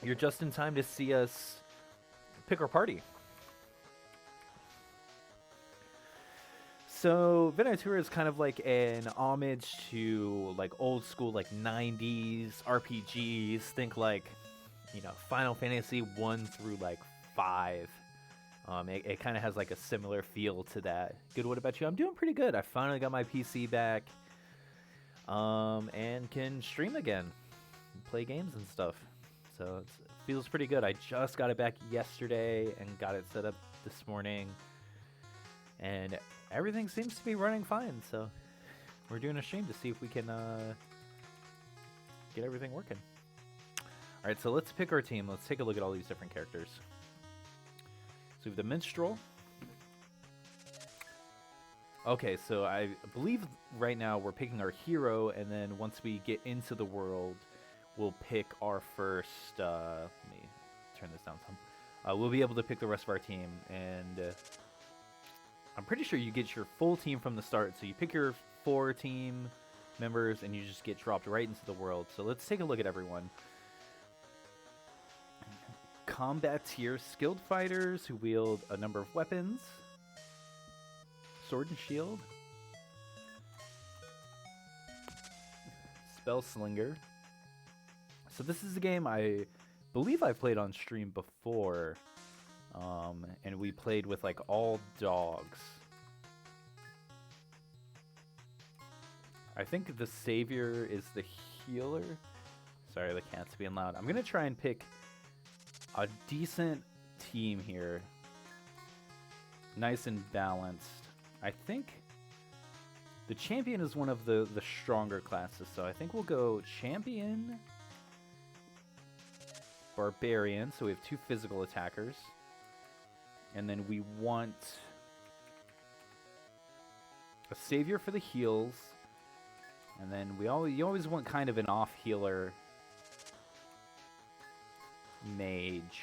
you're just in time to see us pick our party. So Venaitura is kind of like an homage to like old school like 90s RPGs. Think like, Final Fantasy 1 through like 5. It kind of has like a similar feel to that. Good, what about you? I'm doing pretty good. I finally got my PC back, and can stream again, and play games and stuff. So it feels pretty good. I just got it back yesterday and got it set up this morning, and everything seems to be running fine. So we're doing a stream to see if we can get everything working. All right, so let's pick our team. Let's take a look at all these different characters. So we have the Minstrel. Okay, so I believe right now we're picking our hero, and then once we get into the world, we'll pick our first. Let me turn this down some. We'll be able to pick the rest of our team, and I'm pretty sure you get your full team from the start. So you pick your 4 team members, and you just get dropped right into the world. So let's take a look at everyone. Combat tier skilled fighters who wield a number of weapons. Sword and shield. Spell slinger. So this is a game I believe I've played on stream before. And we played with like all dogs. I think the savior is the healer. Sorry, the cat's being loud. I'm gonna try and pick a decent team here. Nice and balanced. I think the champion is one of the stronger classes, so I think we'll go champion, barbarian, so we have 2 physical attackers. And then we want a savior for the heals. And then you always want kind of an off healer mage.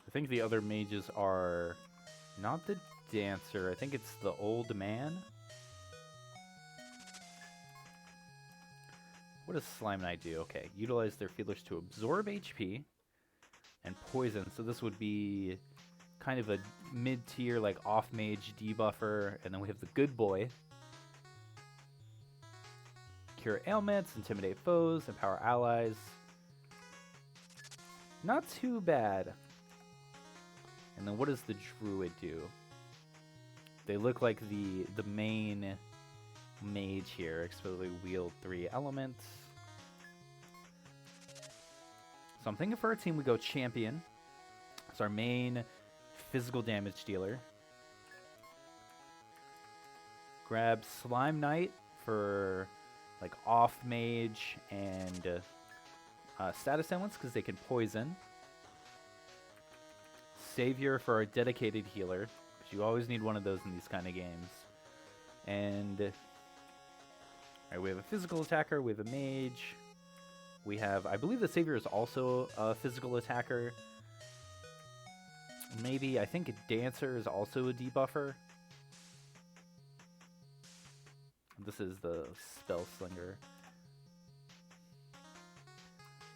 I think the other mages are not the dancer. I think it's the old man. What does Slime Knight do? Okay, utilize their feelers to absorb HP and poison. So this would be kind of a mid-tier, like off-mage debuffer. And then we have the good boy. Cure ailments, intimidate foes, empower allies. Not too bad. And then what does the druid do? They look like the main mage here. Explicitly wield 3 elements. So I'm thinking for our team we go champion. It's our main physical damage dealer. Grab Slime Knight for like off mage and status ailments because they can poison. Savior for our dedicated healer, because you always need one of those in these kind of games. And alright, we have a physical attacker, we have a mage, we have, I believe the Savior is also a physical attacker. Maybe, I think a dancer is also a debuffer. This is the spell slinger.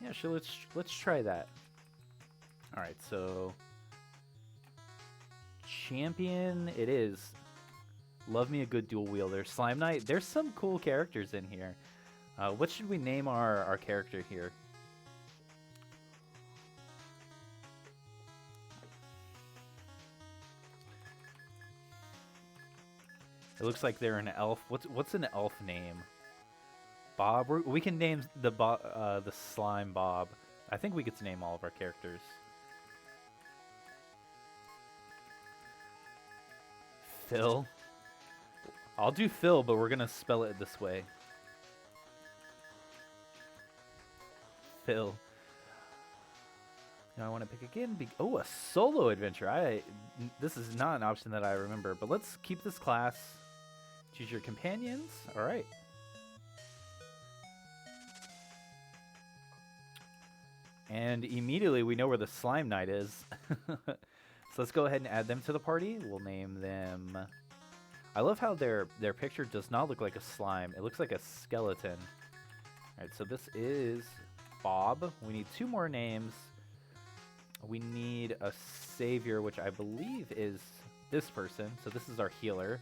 Yeah, sure, let's try that. Alright, so champion it is. Love me a good dual wielder. Slime Knight, there's some cool characters in here. What should we name our character here? It looks like they're an elf. What's an elf name? Bob? We can name the slime Bob. I think we get to name all of our characters. Phil. I'll do Phil, but we're gonna spell it this way. Phil. Now I want to pick again. Oh, a solo adventure. This is not an option that I remember, but let's keep this class. Choose your companions. All right. And immediately we know where the Slime Knight is. So let's go ahead and add them to the party. We'll name them... I love how their picture does not look like a slime. It looks like a skeleton. Alright, so this is Bob. We need 2 more names. We need a savior, which I believe is this person. So this is our healer.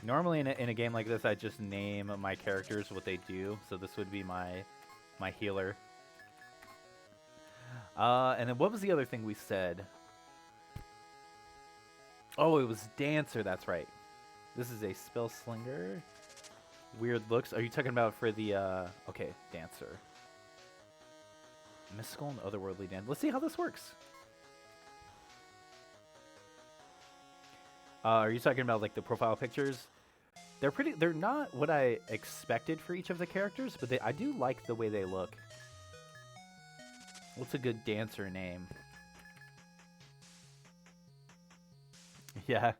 Normally in a game like this, I just name my characters what they do. So this would be my healer. And then what was the other thing we said? Oh, it was dancer. That's right. This is a spell slinger. Weird looks. Are you talking about for the, okay, dancer. Mystical and otherworldly dance. Let's see how this works. Are you talking about like the profile pictures? They're not what I expected for each of the characters, but I do like the way they look. What's a good dancer name? Yeah.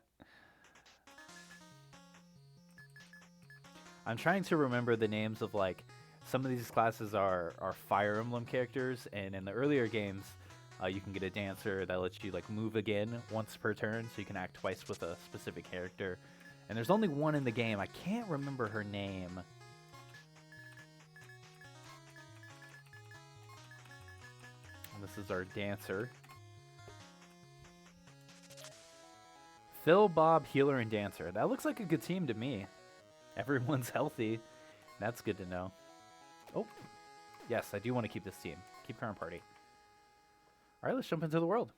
I'm trying to remember the names of, like, some of these classes are Fire Emblem characters, and in the earlier games, you can get a dancer that lets you, like, move again once per turn, so you can act twice with a specific character. And there's only one in the game. I can't remember her name. And this is our dancer. Phil, Bob, healer, and dancer. That looks like a good team to me. Everyone's healthy. That's good to know. Oh, yes, I do want to keep this team. Keep current party. All right, let's jump into the world.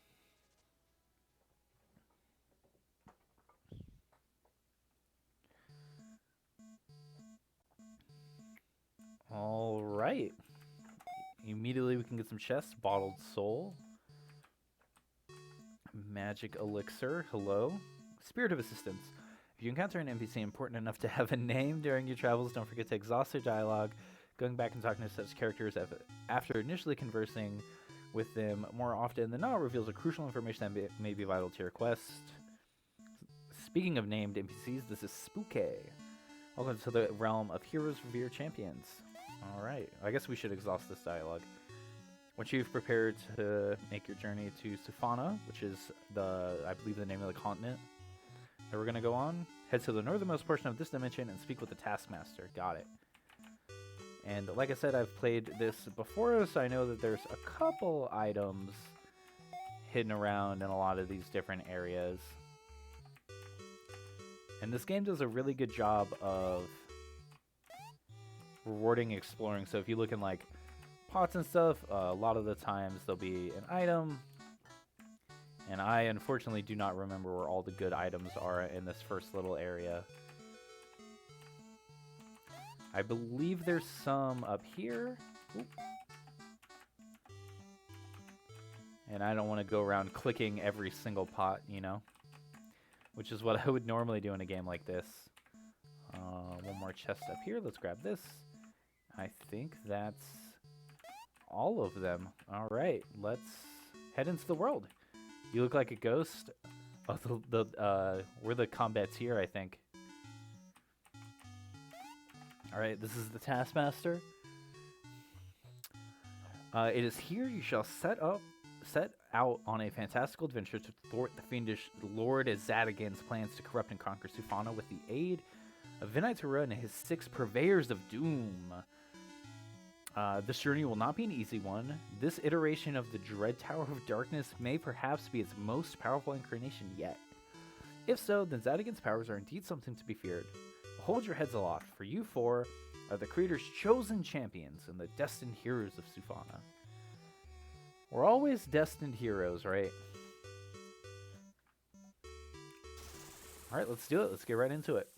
All right. Immediately we can get some chests. Bottled soul. Magic elixir. Hello. Spirit of assistance. If you encounter an NPC important enough to have a name during your travels, don't forget to exhaust their dialogue. Going back and talking to such characters after initially conversing with them more often than not reveals a crucial information that may be vital to your quest. Speaking of named NPCs, this is Spooky. Welcome to the realm of heroes, revered champions. Alright, I guess we should exhaust this dialogue. Once you've prepared to make your journey to Tsufana, which is I believe the name of the continent that we're going to go on, head to the northernmost portion of this dimension and speak with the Taskmaster. Got it. And like I said, I've played this before, so I know that there's a couple items hidden around in a lot of these different areas. And this game does a really good job of rewarding exploring. So if you look in like pots and stuff, a lot of the times there'll be an item. And I unfortunately do not remember where all the good items are in this first little area. I believe there's some up here. Oop. And I don't want to go around clicking every single pot, you know? Which is what I would normally do in a game like this. One more chest up here. Let's grab this. I think that's all of them. All right, let's head into the world. You look like a ghost. Oh, we're the combat's here, I think. All right, this is the Taskmaster. It is here you shall set out on a fantastical adventure to thwart the fiendish Lord Zadagan's plans to corrupt and conquer Tsufana with the aid of Venaitura and his 6 purveyors of doom. This journey will not be an easy one. This iteration of the Dread Tower of Darkness may perhaps be its most powerful incarnation yet. If so, then Zadagan's powers are indeed something to be feared. Hold your heads aloft, for you 4 are the creator's chosen champions and the destined heroes of Tsufana. We're always destined heroes, right? Alright, let's do it. Let's get right into it.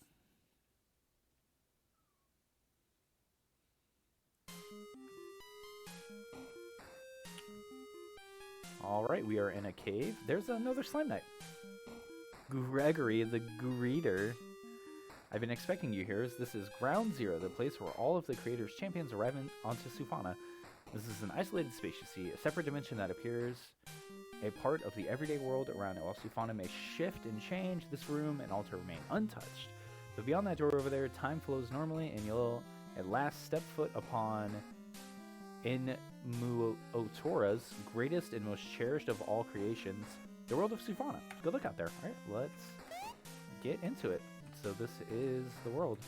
Alright, we are in a cave. There's another Slime Knight. Gregory the Greeter. I've been expecting you here. This is Ground Zero, the place where all of the creator's champions arrive onto Tsufana. This is an isolated space, you see, a separate dimension that appears a part of the everyday world around it. While Tsufana may shift and change, this room and altar remain untouched. But beyond that door over there, time flows normally, and you'll at last step foot upon In Muotora's greatest and most cherished of all creations, the world of Tsufana. Good look out there. All right, let's get into it. So this is the world.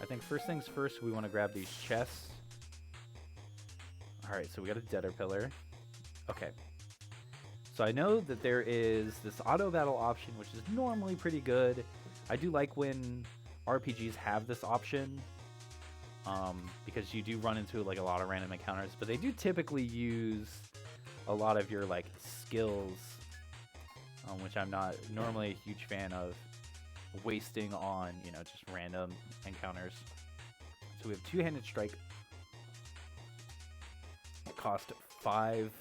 I think first things first, we want to grab these chests. All right, so we got a Deader Pillar. Okay. So I know that there is this auto battle option, which is normally pretty good. I do like when RPGs have this option, because you do run into like a lot of random encounters, but they do typically use a lot of your like skills, which I'm not normally a huge fan of wasting on, you know, just random encounters. So we have Two-Handed Strike. It cost 5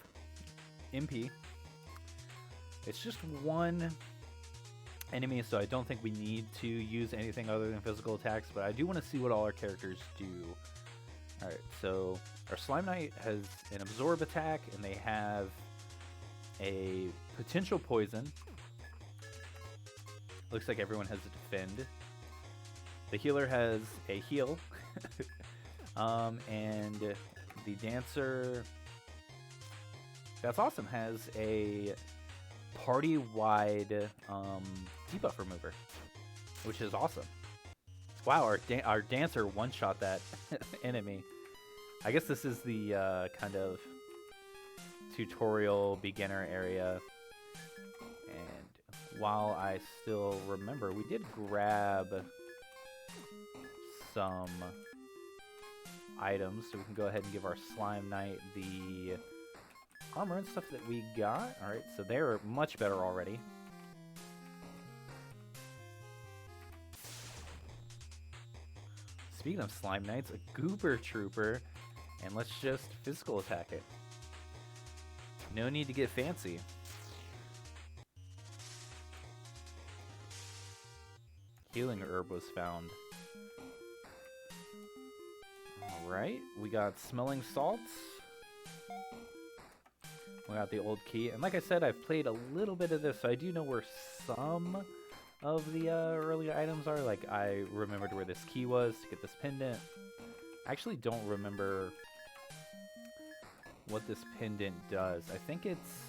MP. It's just one enemy, so I don't think we need to use anything other than physical attacks, but I do want to see what all our characters do. Alright, so our Slime Knight has an Absorb attack, and they have a potential poison. Looks like everyone has a defend. The healer has a heal. And the dancer, that's awesome, has a party-wide debuff remover, which is awesome. Wow, our dancer one-shot that enemy. I guess this is the kind of tutorial beginner area. And while I still remember, we did grab some items, so we can go ahead and give our Slime Knight the armor and stuff that we got. Alright, so they're much better already. Speaking of Slime Knights, a Goober Trooper, and let's just physical attack it. No need to get fancy. Healing herb was found. Alright, we got Smelling Salts. We got the old key, and like I said, I've played a little bit of this, so I do know where some of the earlier items are. Like, I remembered where this key was to get this pendant. I actually don't remember what this pendant does. I think it's,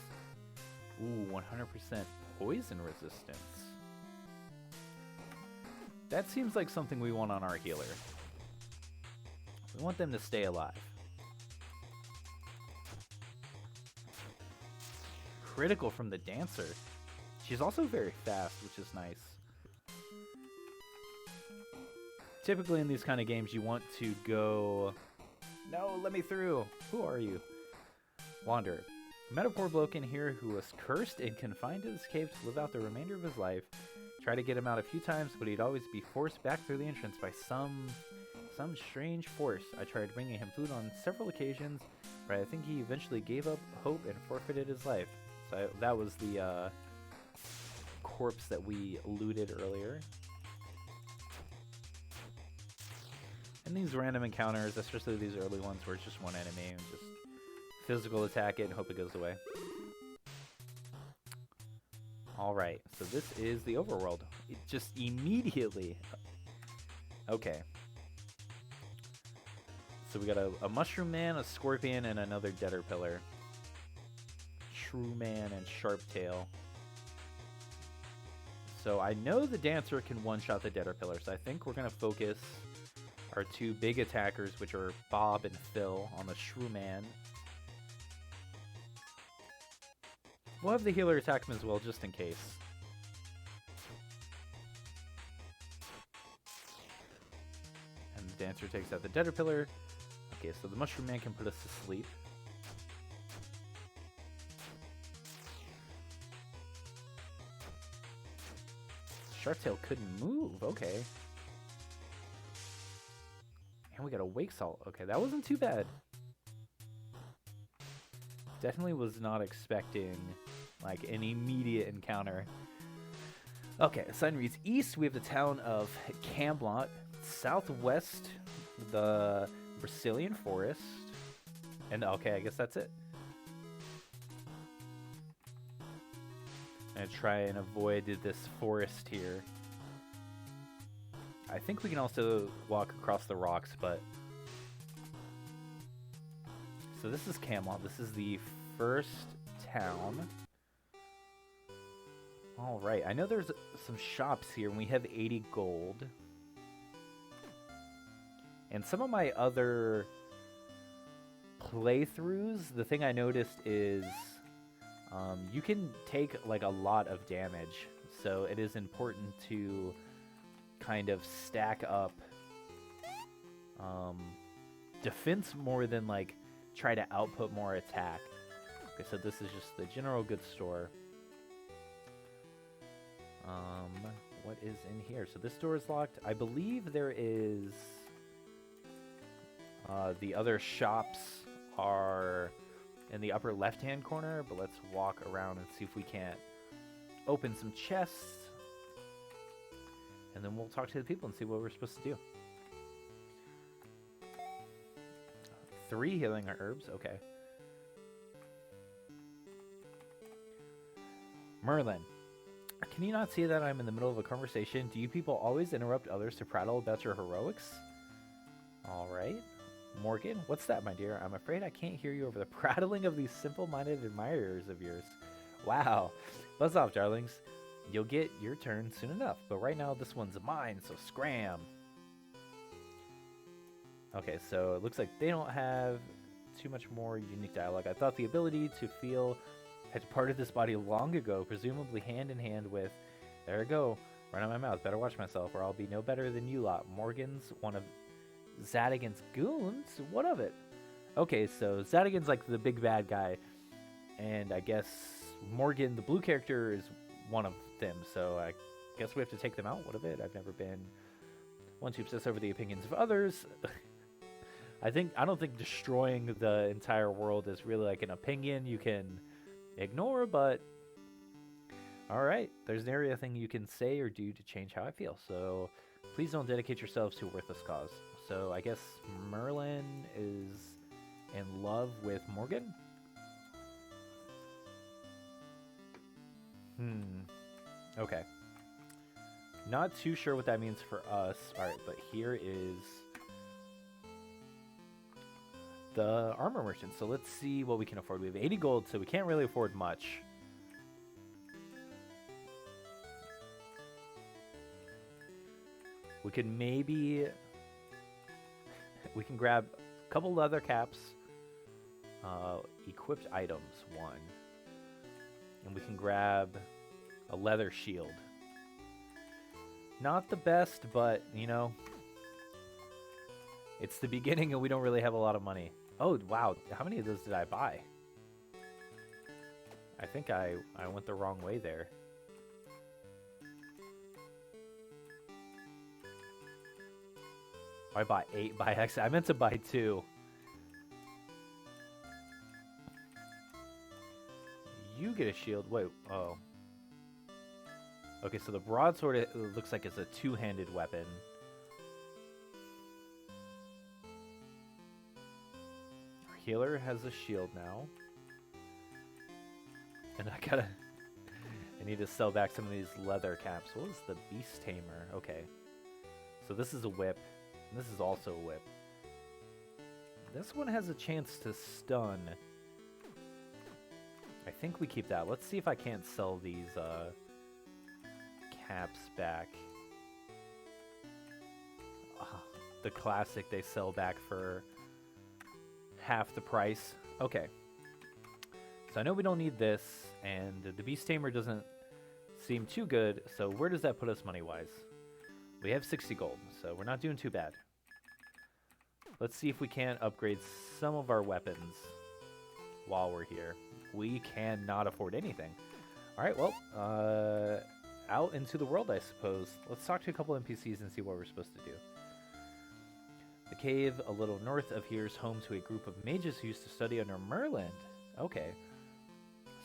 100% poison resistance. That seems like something we want on our healer. We want them to stay alive. Critical from the dancer. She's also very fast, which is nice. Typically in these kind of games, you want to go... No, let me through! Who are you? Wanderer. Met a poor bloke in here who was cursed and confined to this cave to live out the remainder of his life. Tried to get him out a few times, but he'd always be forced back through the entrance by some strange force. I tried bringing him food on several occasions, but I think he eventually gave up hope and forfeited his life. So that was the corpse that we looted earlier. And these random encounters, especially these early ones where it's just one enemy, and just physical attack it and hope it goes away. Alright, so this is the Overworld. It just immediately... Okay. So we got a Mushroom Man, a Scorpion, and another Deader Pillar. Shrew Man and Sharp Tail. So I know the dancer can one-shot the Deader Pillar, so I think we're going to focus our two big attackers, which are Bob and Phil, on the Shrew Man. We'll have the healer attack him as well, just in case. And the dancer takes out the Deader Pillar. Okay, so the Mushroom Man can put us to sleep. Sharptail couldn't move, okay. And we got a Wake Salt. Okay, that wasn't too bad. Definitely was not expecting, like, an immediate encounter. Okay, the sign reads east. We have the town of Camblot. Southwest, the Brazilian Forest. And, okay, I guess that's it. I'm gonna try and avoid this forest here. I think we can also walk across the rocks, but... So this is Camelot. This is the first town. Alright, I know there's some shops here, and we have 80 gold. And some of my other playthroughs, the thing I noticed is you can take like a lot of damage. So it is important to kind of stack up defense more than like try to output more attack. Okay, so this is just the general goods store. What is in here? So this door is locked. I believe there is the other shops are in the upper left-hand corner, but let's walk around and see if we can't open some chests. And then we'll talk to the people and see what we're supposed to do. 3 healing herbs, okay. Merlin, can you not see that I'm in the middle of a conversation? Do you people always interrupt others to prattle about your heroics? Alright. Morgan, what's that, my dear? I'm afraid I can't hear you over the prattling of these simple-minded admirers of yours. Wow. Buzz off, darlings. You'll get your turn soon enough, but right now this one's mine, so scram. Okay, so it looks like they don't have too much more unique dialogue. I thought the ability to feel had departed this body long ago, presumably hand in hand with... There I go. Right on my mouth. Better watch myself, or I'll be no better than you lot. Morgan's one of Zadigan's goons? What of it? Okay, so Zadigan's like the big bad guy, and I guess Morgan, the blue character, is one of them, so I guess we have to take them out. What of it? I've never been one to obsess over the opinions of others. I don't think destroying the entire world is really like an opinion you can ignore, but alright, there's an area thing you can say or do to change how I feel, so please don't dedicate yourselves to a worthless cause. So I guess Merlin is in love with Morgan? Okay. Not too sure what that means for us. Alright, but here is the armor merchant. So let's see what we can afford. We have 80 gold, so we can't really afford much. We could maybe... we can grab a couple leather caps. Equipped items, 1. And we can grab a leather shield. Not the best, but, you know, it's the beginning and we don't really have a lot of money. Oh, wow. How many of those did I buy? I think I went the wrong way there. I bought 8 by accident. I meant to buy 2. You get a shield. Wait, oh. Okay, so the broadsword, it looks like it's a 2-handed weapon. Our healer has a shield now. And I need to sell back some of these leather caps. What is the beast tamer? Okay. So this is a whip. And this is also a whip. This one has a chance to stun. I think we keep that. Let's see if I can't sell these caps back. The classic they sell back for half the price. Okay. So I know we don't need this, and the Beast Tamer doesn't seem too good, so where does that put us money-wise? We have 60 gold, so we're not doing too bad. Let's see if we can't upgrade some of our weapons while we're here. We cannot afford anything. Alright, well, out into the world, I suppose. Let's talk to a couple NPCs and see what we're supposed to do. The cave a little north of here is home to a group of mages who used to study under Merlin. Okay.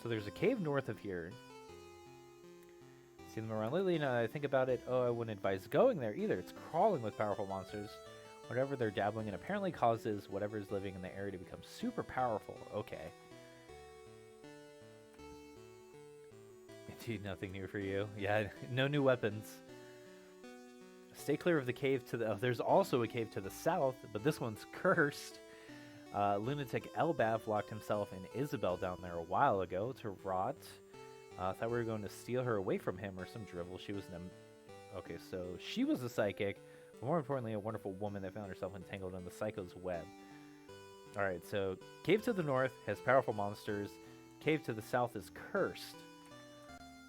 So there's a cave north of here. See them around lately, now that I think about it, oh, I wouldn't advise going there either. It's crawling with powerful monsters. Whatever they're dabbling in apparently causes whatever is living in the area to become super powerful. Okay. Indeed, nothing new for you. Yeah, no new weapons. Stay clear of the cave to the... Oh, there's also a cave to the south, but this one's cursed. Lunatic Elbath locked himself and Isabelle down there a while ago to rot. Thought we were going to steal her away from him or some drivel. She was okay, so she was a psychic, but more importantly, a wonderful woman that found herself entangled in the psycho's web. Alright, so cave to the north has powerful monsters. Cave to the south is cursed.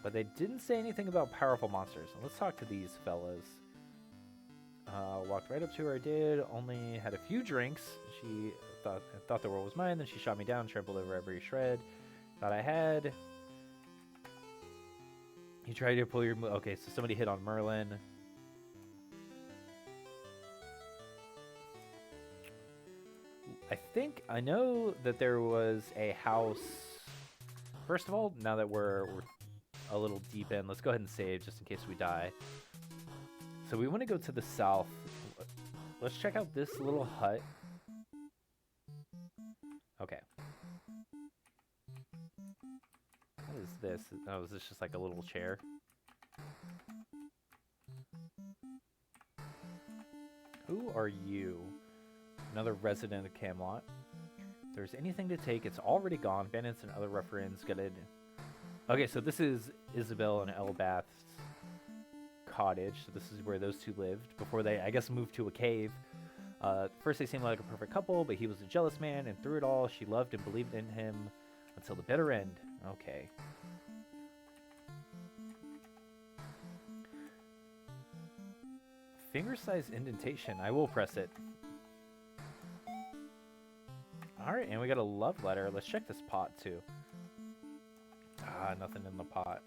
But they didn't say anything about powerful monsters. Let's talk to these fellas. Walked right up to her, I did. Only had a few drinks. She thought the world was mine. Then she shot me down, trampled over every shred. Thought I had. You tried to pull your... Okay, so somebody hit on Merlin. I know that there was a house... First of all, now that we're a little deep in, let's go ahead and save just in case we die. So we want to go to the south. Let's check out this little hut. Okay. What is this? Oh, is this just like a little chair? Who are you? Another resident of Camelot. If there's anything to take, it's already gone. Bandits and other ruffians gutted. Okay, so this is Isabelle and Elbath's cottage. So this is where those two lived before they, I guess, moved to a cave. First they seemed like a perfect couple, but he was a jealous man, and through it all, she loved and believed in him until the bitter end. Okay. Finger-sized indentation. I will press it. Alright, and we got a love letter. Let's check this pot, too. Ah, nothing in the pot.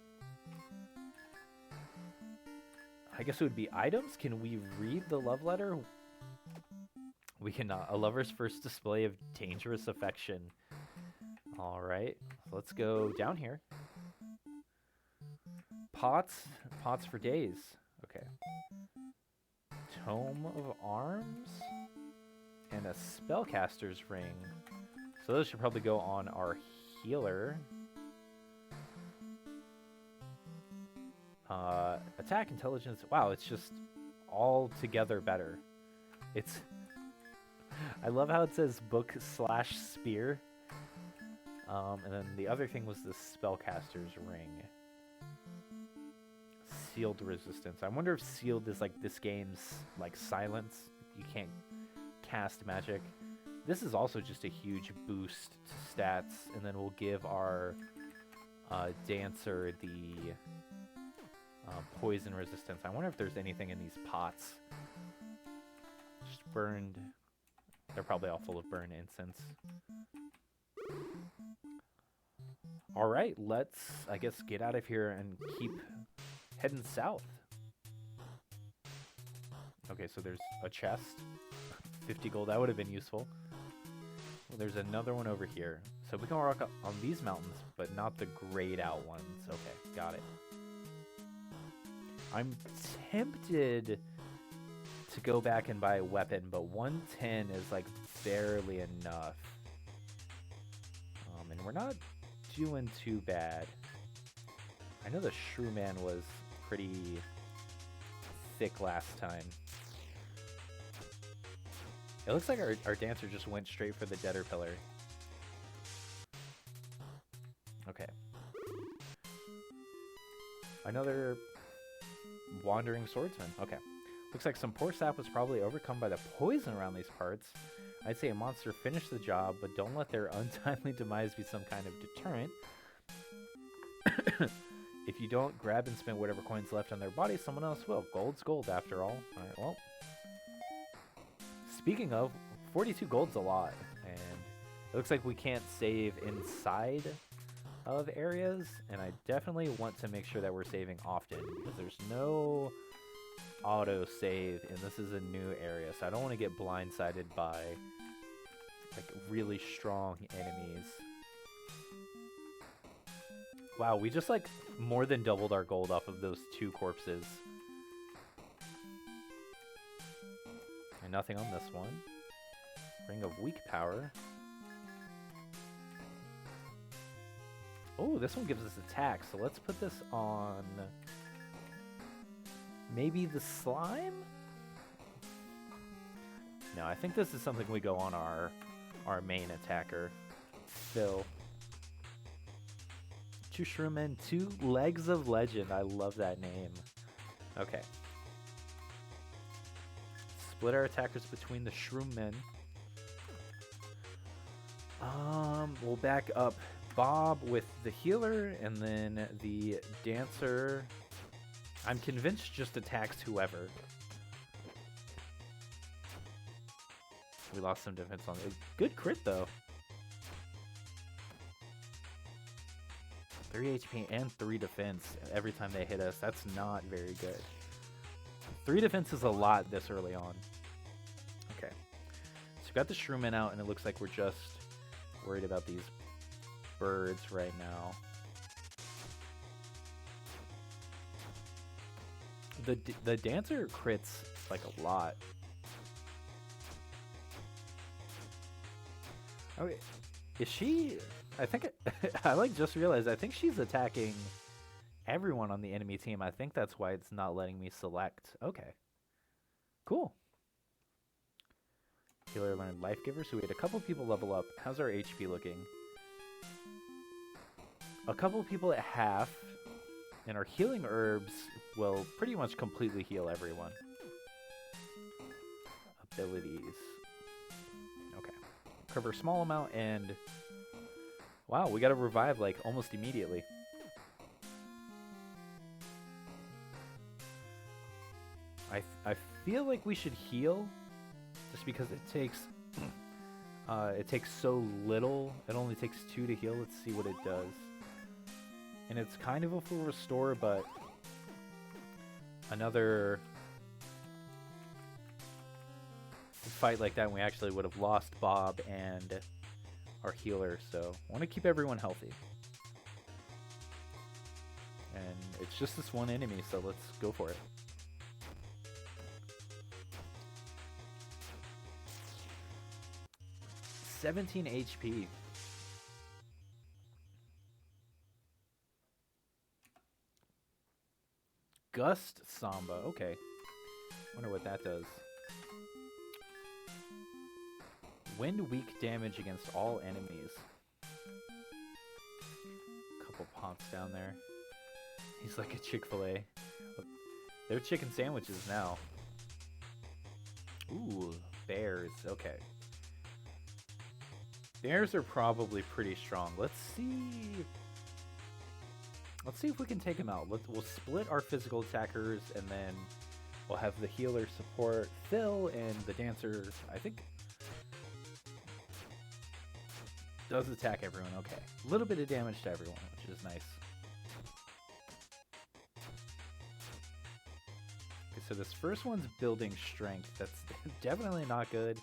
I guess it would be items. Can we read the love letter? We cannot. A lover's first display of dangerous affection. Alright, let's go down here. Pots for days. Okay. Tome of Arms and a spellcaster's ring. So those should probably go on our healer. Attack, intelligence. Wow, it's just all together better. It's... I love how it says book/spear. And then the other thing was the spellcaster's ring. Sealed resistance. I wonder if sealed is like this game's like silence. You can't cast magic. This is also just a huge boost to stats, and then we'll give our dancer the poison resistance. I wonder if there's anything in these pots. Just burned. They're probably all full of burned incense. Alright, let's, I guess, get out of here and keep heading south. Okay, so there's a chest. 50 gold, that would have been useful. Well, there's another one over here. So we can rock up on these mountains, but not the grayed out ones. Okay, got it. I'm tempted to go back and buy a weapon, but 110 is like barely enough. And we're not doing too bad. I know the Shrew Man was pretty thick last time. It looks like our dancer just went straight for the Deader Pillar. Okay. Another wandering swordsman. Okay. Looks like some poor sap was probably overcome by the poison around these parts. I'd say a monster finished the job, but don't let their untimely demise be some kind of deterrent. If you don't grab and spend whatever coins left on their body, someone else will. Gold's gold, after all. Alright, well. Speaking of, 42 gold's a lot, and it looks like we can't save inside of areas, and I definitely want to make sure that we're saving often, because there's no auto save, and this is a new area, so I don't want to get blindsided by like really strong enemies. Wow, we just like more than doubled our gold off of those 2 corpses. And nothing on this one. Ring of weak power. Oh, this one gives us attack, so let's put this on maybe the slime? No, I think this is something we go on our main attacker, Phil. 2 Shroommen, 2 Legs of Legend. I love that name. Okay. Split our attackers between the Shroommen. We'll back up Bob with the healer, and then the dancer, I'm convinced, just attacks whoever. We lost some defense on it. Good crit, though. 3 HP and 3 defense every time they hit us. That's not very good. 3 defense is a lot this early on. Okay. So we got the Shroommen out, and it looks like we're just worried about these birds right now. The dancer crits like a lot. Oh, is she? I think I like just realized. I think she's attacking everyone on the enemy team. I think that's why it's not letting me select. Okay, cool. Healer learned Life Giver, so we had a couple people level up. How's our HP looking? A couple people at half, and our healing herbs will pretty much completely heal everyone. Abilities. Okay. Cover a small amount, and wow, we got to revive like almost immediately. I feel like we should heal, just because it takes so little. It only takes 2 to heal. Let's see what it does. And it's kind of a full restore, but another fight like that, and we actually would have lost Bob and our healer. So I want to keep everyone healthy. And it's just this one enemy, so let's go for it. $17 HP. Gust Samba. Okay. Wonder what that does. Wind weak damage against all enemies. Couple ponks down there. He's like a Chick-fil-A. They're chicken sandwiches now. Ooh, bears. Okay. Bears are probably pretty strong. Let's see if we can take them out. We'll split our physical attackers, and then we'll have the healer support Phil, and the dancer, I think, does attack everyone. Okay. A little bit of damage to everyone, which is nice. Okay, so this first one's building strength. That's definitely not good.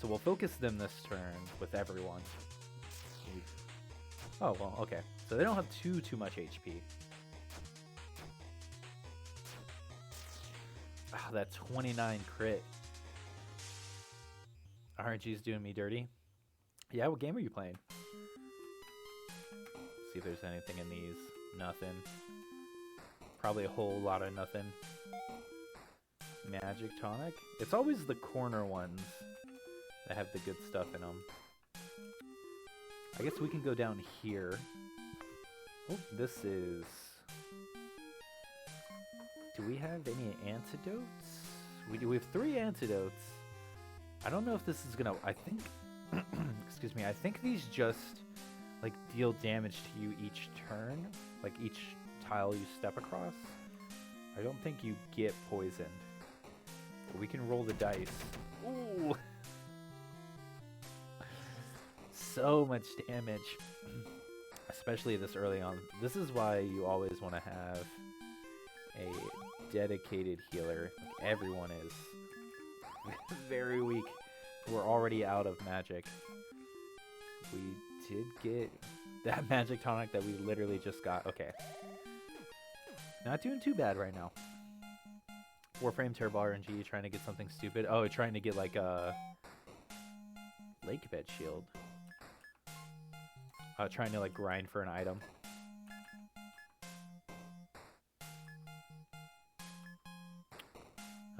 So we'll focus them this turn with everyone. Oh, well, okay. So they don't have too much HP. Ah, that 29 crit. RNG's doing me dirty. Yeah, what game are you playing? See if there's anything in these. Nothing. Probably a whole lot of nothing. Magic tonic? It's always the corner ones that have the good stuff in them. I guess we can go down here. Oh, this is... Do we have any antidotes? We do. We have 3 antidotes. I don't know if this is gonna... I think... Excuse me. I think these just, like, deal damage to you each turn. Like, each tile you step across. I don't think you get poisoned. But we can roll the dice. Ooh! So much damage, especially this early on. This is why you always want to have a dedicated healer. Like everyone is very weak. We're already out of magic. We did get that magic tonic that we literally just got. Okay. Not doing too bad right now. Warframe Terrible RNG trying to get something stupid. Oh, trying to get like a lake bed shield. Trying to like grind for an item.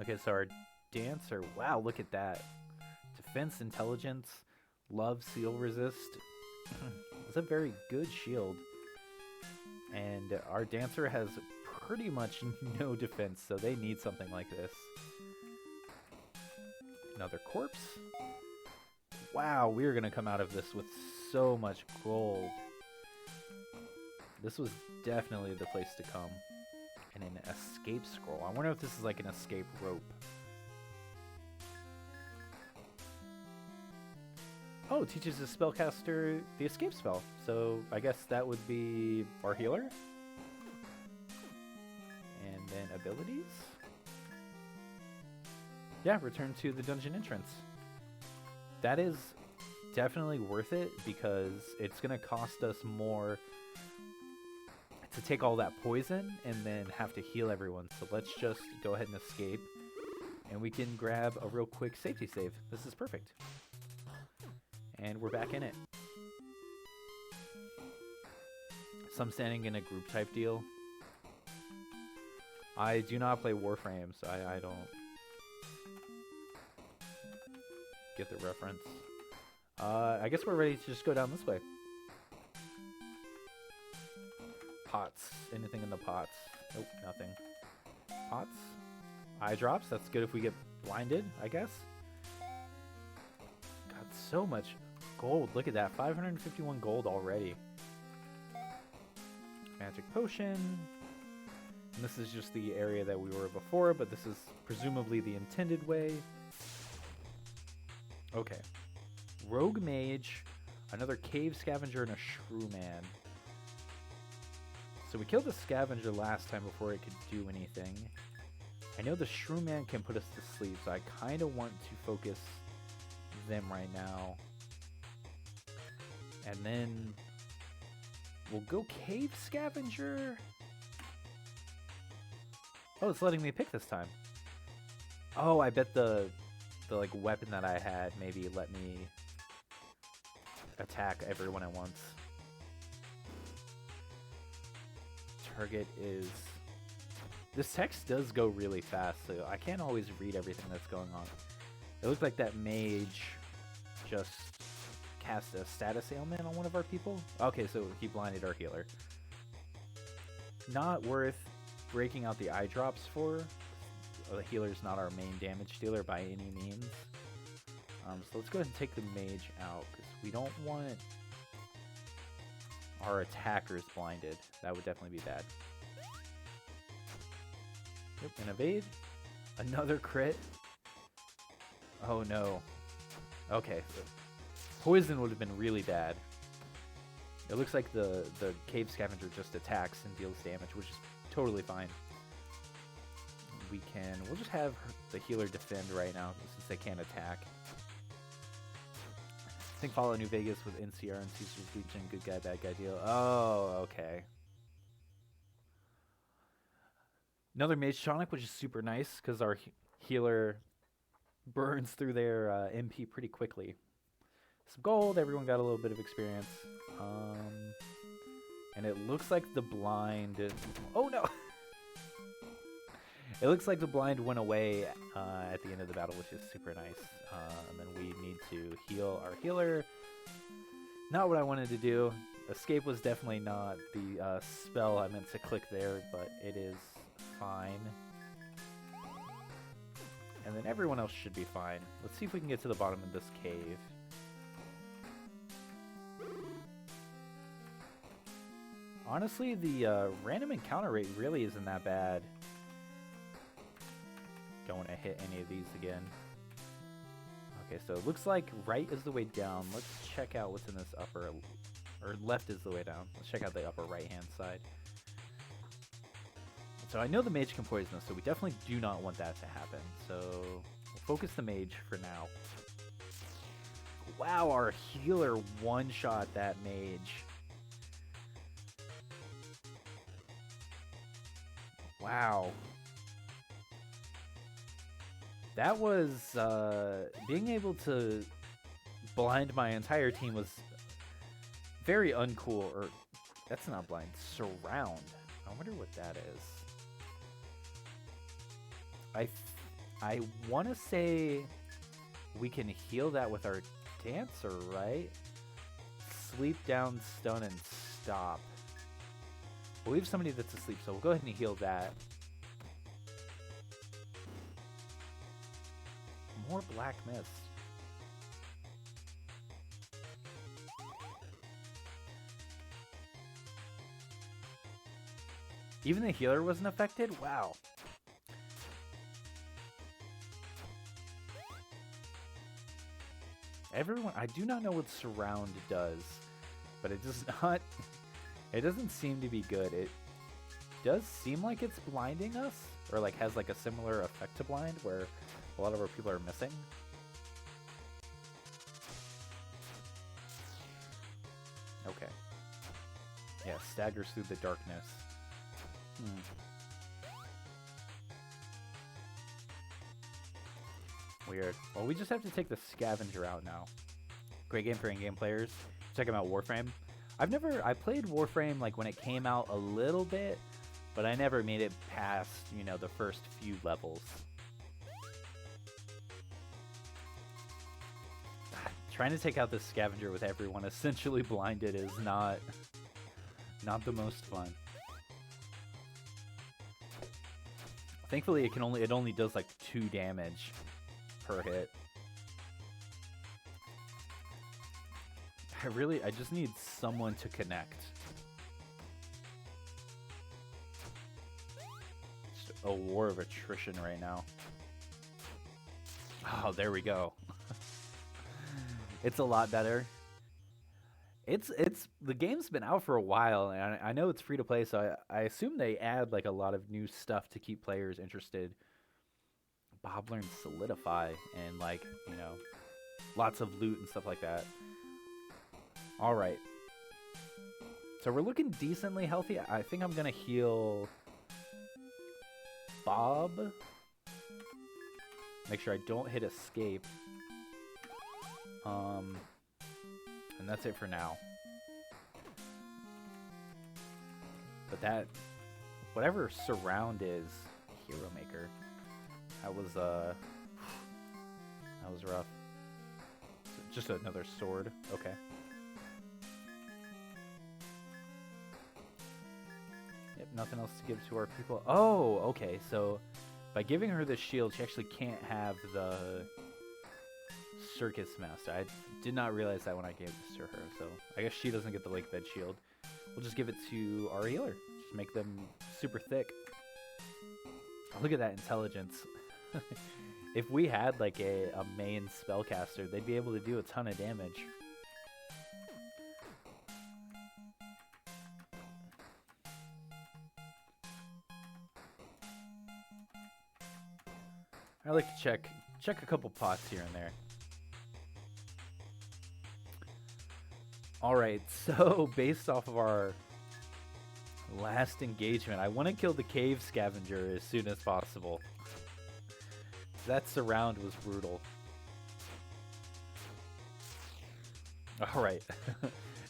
Okay, so our Dancer. Wow, look at that. Defense, intelligence, love, seal resist. It's a very good shield. And our Dancer has pretty much no defense, so they need something like this. Another corpse. Wow, we're going to come out of this with so much gold. This was definitely the place to come. And an escape scroll. I wonder if this is like an escape rope. Oh, it teaches the spellcaster the escape spell. So I guess that would be our healer. And then abilities. Yeah, return to the dungeon entrance. That is definitely worth it because it's going to cost us more to take all that poison and then have to heal everyone. So let's just go ahead and escape. And we can grab a real quick safety save. This is perfect. And we're back in it. Some standing in a group type deal. I do not play Warframe, so I don't get the reference. I guess we're ready to just go down this way. Pots. Anything in the pots? Nope, nothing. Pots. Eye drops. That's good if we get blinded, I guess. Got so much gold. Look at that. 551 gold already. Magic potion. And this is just the area that we were before, but this is presumably the intended way. Okay. Rogue Mage, another Cave Scavenger, and a Shrew Man. So we killed the Scavenger last time before it could do anything. I know the Shrew Man can put us to sleep, so I kind of want to focus them right now. And then we'll go Cave Scavenger. Oh, it's letting me pick this time. Oh, I bet the like weapon that I had maybe let me attack everyone at once. Target is... This text does go really fast, so I can't always read everything that's going on. It looked like that mage just cast a status ailment on one of our people. Okay, so he blinded our healer. Not worth breaking out the eye drops for. The healer's not our main damage dealer by any means. So let's go ahead and take the mage out, because we don't want our attackers blinded. That would definitely be bad. Yep, and evade. Another crit. Oh no. Okay, so poison would have been really bad. It looks like the Cave Scavenger just attacks and deals damage, which is totally fine. We'll just have the healer defend right now, since they can't attack. I think follow New Vegas with NCR and Caesar's Legion, good guy, bad guy deal. Oh, okay. Another Mage Tonic, which is super nice, because our healer burns through their MP pretty quickly. Some gold, everyone got a little bit of experience. And it looks like the blind... Oh no! It looks like the blind went away at the end of the battle, which is super nice. And then we need to heal our healer. Not what I wanted to do. Escape was definitely not the spell I meant to click there, but it is fine. And then everyone else should be fine. Let's see if we can get to the bottom of this cave. Honestly, the random encounter rate really isn't that bad. Don't want to hit any of these again. Okay, so it looks like right is the way down. Let's check out what's in this upper... Or left is the way down. Let's check out the upper right-hand side. So I know the mage can poison us, so we definitely do not want that to happen. So we'll focus the mage for now. Wow, our healer one-shot that mage. Wow. That was, being able to blind my entire team was very uncool, or, that's not blind, surround. I wonder what that is. I want to say we can heal that with our dancer, right? Sleep, down, stun, and stop. Well, we have somebody that's asleep, so we'll go ahead and heal that. More black mist. Even the healer wasn't affected? Wow. Everyone, I do not know what surround does, but it does not, it doesn't seem to be good. It does seem like it's blinding us, or like has like a similar effect to blind where a lot of our people are missing. Okay. Yeah, staggers through the darkness. Weird. Well, we just have to take the scavenger out now. Great game for in-game players. Check out Warframe. I played Warframe like when it came out a little bit, but I never made it past, you know, the first few levels. Trying to take out this scavenger with everyone essentially blinded is not the most fun. Thankfully, it only does like 2 damage per hit. I just need someone to connect. Just a war of attrition right now. Oh, there we go. It's a lot better. The game's been out for a while, and I know it's free to play, so I assume they add like a lot of new stuff to keep players interested. Bob learned Solidify and like, you know, lots of loot and stuff like that. All right. So we're looking decently healthy. I think I'm gonna heal Bob. Make sure I don't hit escape. And that's it for now. But that, whatever surround is, Hero Maker. That was rough. Just another sword. Okay. Yep, nothing else to give to our people. Oh, okay. So by giving her this shield, she actually can't have the Circus Master. I did not realize that when I gave this to her. So I guess she doesn't get the Lake Bed shield. We'll just give it to our healer. Just make them super thick. Look at that intelligence. If we had like a main spellcaster, they'd be able to do a ton of damage. I like to check a couple pots here and there. Alright, so based off of our last engagement, I want to kill the cave scavenger as soon as possible. That surround was brutal. Alright.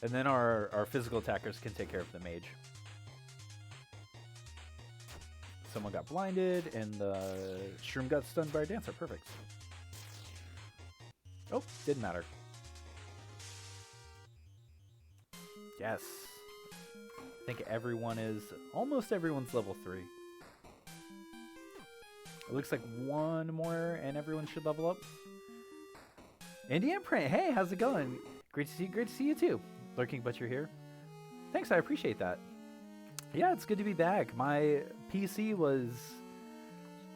And then our physical attackers can take care of the mage. Someone got blinded, and the shroom got stunned by our dancer. Perfect. Oh, didn't matter. Yes. I think almost everyone's level 3. It looks like one more and everyone should level up. Indian Print, hey, how's it going? Great to see you too. Lurking, but you're here. Thanks, I appreciate that. Yeah, it's good to be back. My PC was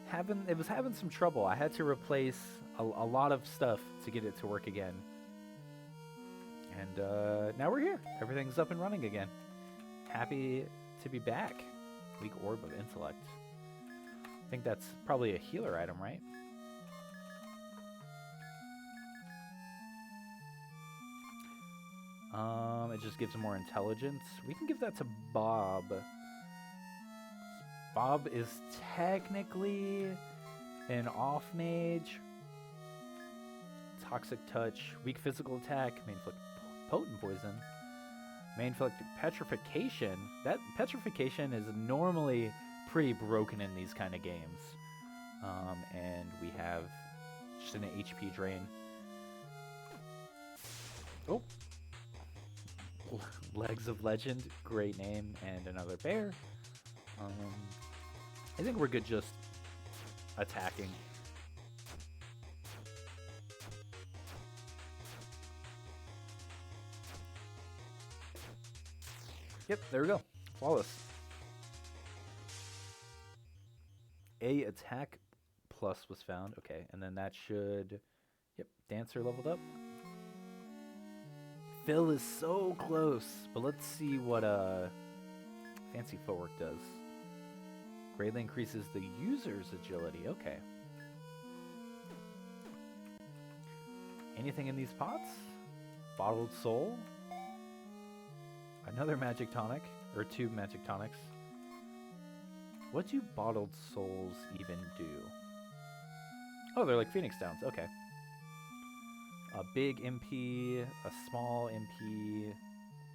having some trouble. I had to replace a lot of stuff to get it to work again. And now we're here. Everything's up and running again. Happy to be back. Weak Orb of Intellect. I think that's probably a healer item, right? It just gives more intelligence. We can give that to Bob. Bob is technically an off mage. Toxic Touch, weak physical attack, may inflict potent poison, may inflict petrification. That petrification is normally pretty broken in these kind of games. And we have just an HP drain. Oh, Legs of Legend, great name, and another bear. I think we're good just attacking. Yep, there we go. Flawless. A attack plus was found. Okay, and then that should... Yep, Dancer leveled up. Phil is so close, but let's see what Fancy Footwork does. Greatly increases the user's agility. Okay. Anything in these pots? Bottled Soul. Another magic tonic, or 2 magic tonics. What do bottled souls even do? Oh, they're like Phoenix Downs. Okay. A big MP, a small MP.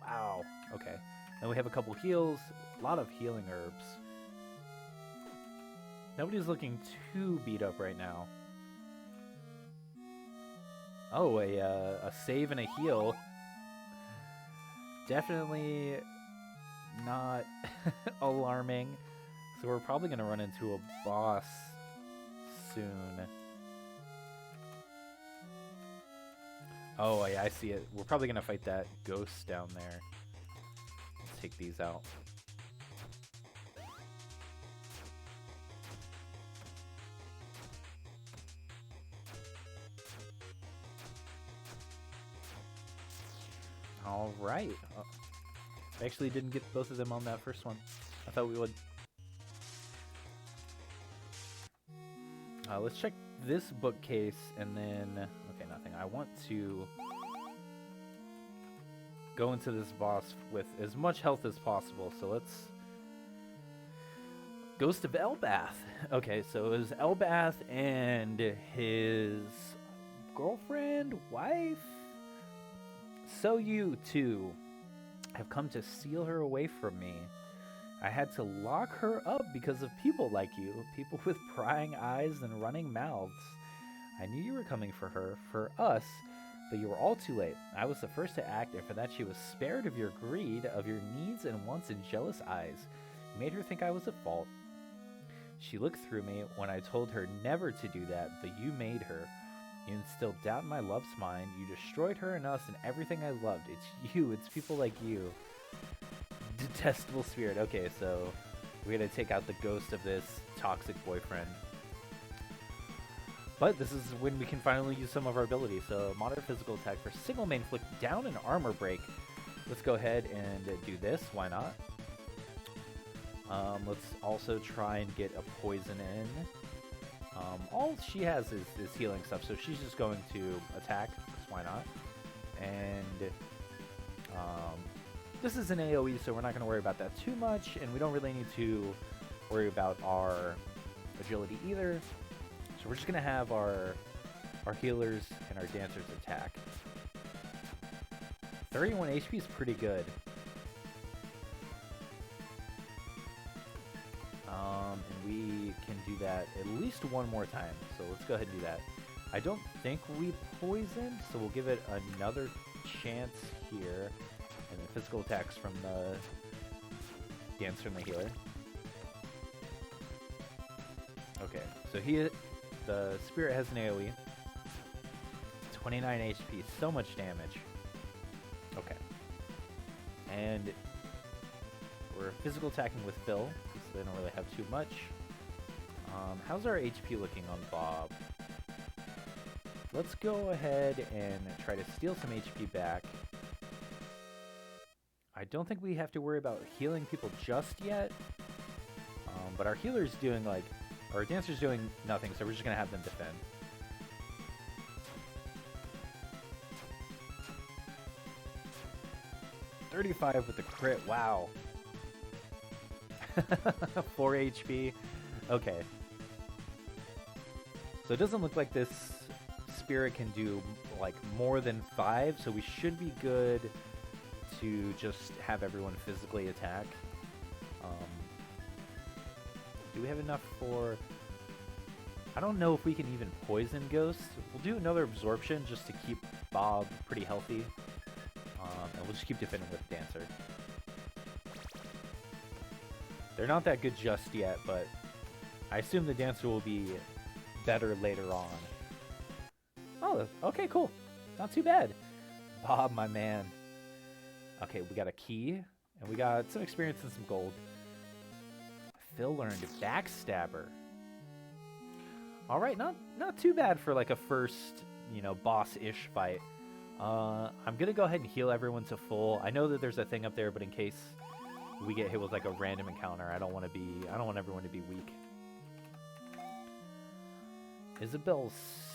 Wow. Okay. Then we have a couple heals. A lot of healing herbs. Nobody's looking too beat up right now. Oh, a save and a heal. Definitely not alarming. So we're probably going to run into a boss soon. Oh, yeah, I see it. We're probably going to fight that ghost down there. Let's take these out. All right. I actually didn't get both of them on that first one. I thought we would. Let's check this bookcase and then... Okay, nothing. I want to go into this boss with as much health as possible. So let's... Ghost of Elbath. Okay, so it was Elbath and his girlfriend, wife? So you, too, have come to steal her away from me. I had to lock her up because of people like you, people with prying eyes and running mouths. I knew you were coming for her, for us, but you were all too late. I was the first to act, and for that she was spared of your greed, of your needs and wants and jealous eyes. You made her think I was at fault. She looked through me when I told her never to do that, but you made her. You instilled doubt in my love's mind. You destroyed her and us and everything I loved. It's you. It's people like you. Detestable spirit. Okay, so we're going to take out the ghost of this toxic boyfriend. But this is when we can finally use some of our abilities. So moderate physical attack for single main flick down and armor break. Let's go ahead and do this. Why not? Let's also try and get a poison in. All she has is healing stuff, so she's just going to attack, because why not? And this is an AoE, so we're not going to worry about that too much, and we don't really need to worry about our agility either. So we're just going to have our healers and our dancers attack. 31 HP is pretty good. And we can do that at least one more time. So let's go ahead and do that. I don't think we poisoned, so we'll give it another chance here. And then physical attacks from the dancer and the healer. Okay, so the spirit has an AoE. 29 HP, so much damage. Okay. And we're physical attacking with Phil, because they don't really have too much. How's our HP looking on Bob? Let's go ahead and try to steal some HP back. I don't think we have to worry about healing people just yet. But our healer's doing our dancer's doing nothing, so we're just going to have them defend. $35 with the crit, wow. 4 HP. Okay. So it doesn't look like this spirit can do more than 5, so we should be good to just have everyone physically attack. Do we have enough for I don't know if we can even poison Ghost. We'll do another absorption just to keep Bob pretty healthy. And we'll just keep defending with Dancer. They're not that good just yet, but I assume the Dancer will be better later on. Oh, okay, cool. Not too bad. Bob, my man. Okay, we got a key, and we got some experience and some gold. Phil learned Backstabber. All right, not too bad for like a first, you know, boss-ish fight. I'm gonna go ahead and heal everyone to full. I know that there's a thing up there, but in case we get hit with like a random encounter, I don't want everyone to be weak. Isabelle's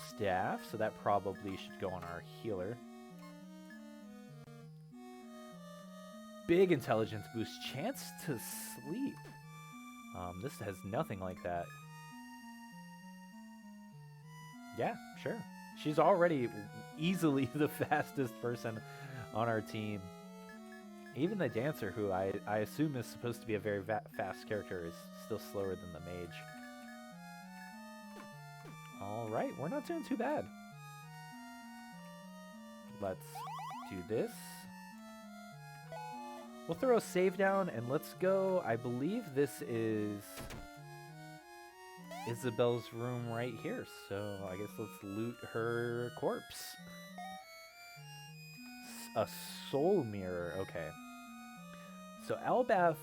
staff, so that probably should go on our healer. Big intelligence boost, chance to sleep. This has nothing like that. Yeah, sure. She's already easily the fastest person on our team. Even the Dancer, who I assume is supposed to be a very fast character, is still slower than the Mage. Alright, we're not doing too bad. Let's do this. We'll throw a save down and let's go. I believe this is Isabelle's room right here, so I guess let's loot her corpse. A soul mirror, okay. So Elbath,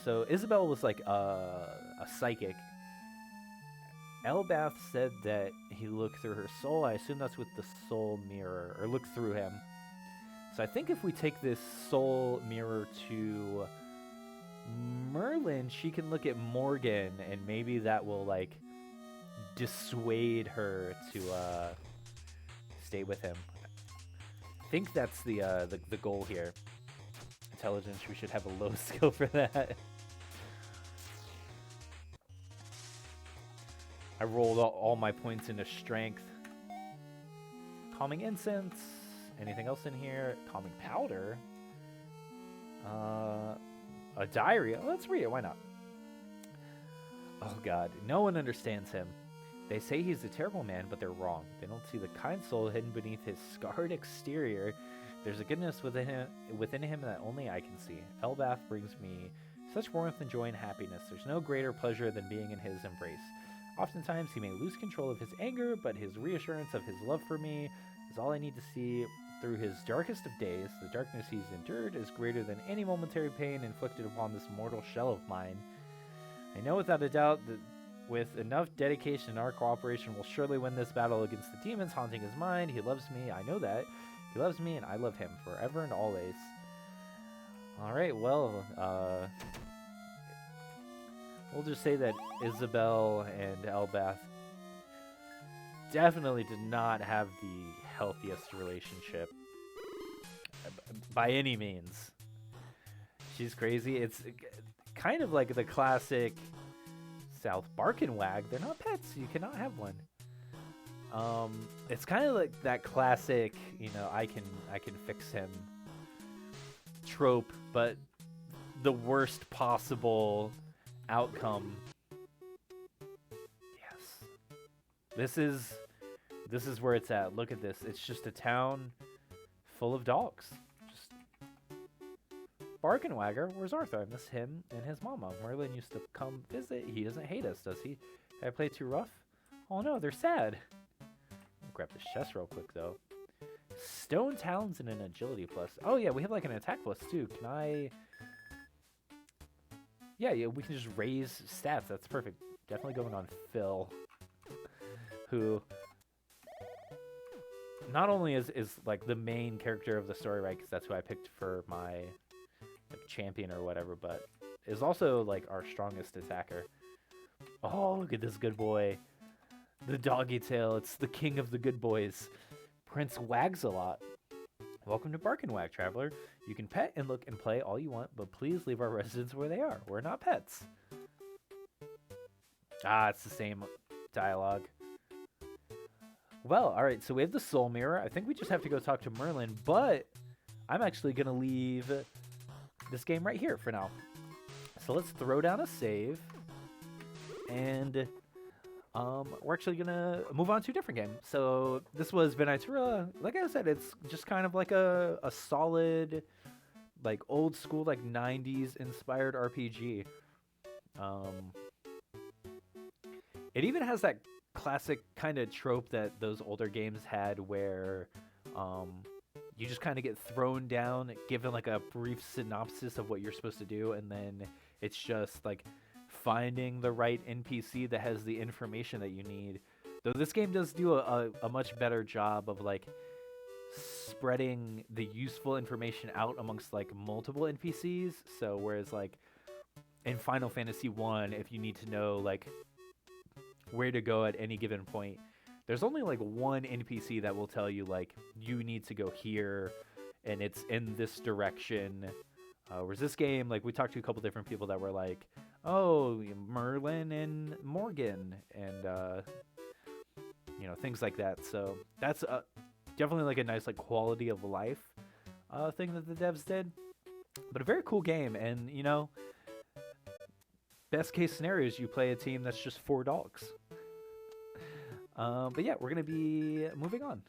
so Isabelle was like a psychic. Elbath said that he looked through her soul. I assume that's with the soul mirror, or look through him. So I think if we take this soul mirror to Merlin, she can look at Morgan, and maybe that will like dissuade her to stay with him. I think that's the goal here. Intelligence, we should have a low skill for that. I rolled all my points into strength. Calming incense. Anything else in here? Calming powder. A diary. Oh, let's read it. Why not? Oh god, no one understands him. They say he's a terrible man, but they're wrong. They don't see the kind soul hidden beneath his scarred exterior. There's a goodness within him that only I can see. Elbath brings me such warmth and joy and happiness. There's no greater pleasure than being in his embrace. Oftentimes he may lose control of his anger, but his reassurance of his love for me is all I need to see. Through his darkest of days, the darkness he's endured is greater than any momentary pain inflicted upon this mortal shell of mine. I know without a doubt that with enough dedication and our cooperation, we'll surely win this battle against the demons haunting his mind. He loves me, I know that. He loves me, and I love him forever and always. Alright, well, we'll just say that Isabelle and Elbath definitely did not have the healthiest relationship by any means. She's crazy. It's kind of like the classic South Bark and Wag. They're not pets. You cannot have one. It's kind of like that classic, you know, I can fix him trope, but the worst possible outcome. Yes. This is where it's at. Look at this. It's just a town full of dogs. Just Bark and Wagger. Where's Arthur? I miss him and his mama. Merlin used to come visit. He doesn't hate us, does he? Did I play too rough? Oh no, they're sad. I'll grab this chest real quick though. Stone talons and an agility plus. Oh yeah, we have like an attack plus too. Can I? Yeah, we can just raise stats. That's perfect. Definitely going on Phil, who not only is like the main character of the story, right? Because that's who I picked for my like, champion or whatever, but is also like our strongest attacker. Oh, look at this good boy. The doggy tail. It's the king of the good boys. Prince Wags-a-lot. Welcome to Bark and Wag, traveler. You can pet and look and play all you want, but please leave our residents where they are. We're not pets. Ah, it's the same dialogue. Well, alright, so we have the soul mirror. I think we just have to go talk to Merlin, but I'm actually going to leave this game right here for now. So let's throw down a save. And, we're actually gonna move on to a different game. So this was Venaitura. Like I said, it's just kind of like a solid, like old school, like 90s inspired RPG. Um, it even has that classic kind of trope that those older games had where um, you just kind of get thrown down, given like a brief synopsis of what you're supposed to do, and then it's just like finding the right NPC that has the information that you need. Though this game does do a much better job of like spreading the useful information out amongst like multiple NPCs. So whereas like in Final Fantasy 1, if you need to know like where to go at any given point, there's only like one NPC that will tell you like you need to go here and it's in this direction. Whereas this game, like we talked to a couple different people that were like, oh, Merlin and Morgan and things like that. So that's definitely like a nice like quality of life thing that the devs did. But a very cool game, and best case scenario is you play a team that's just 4 dogs. But yeah, we're gonna be moving on.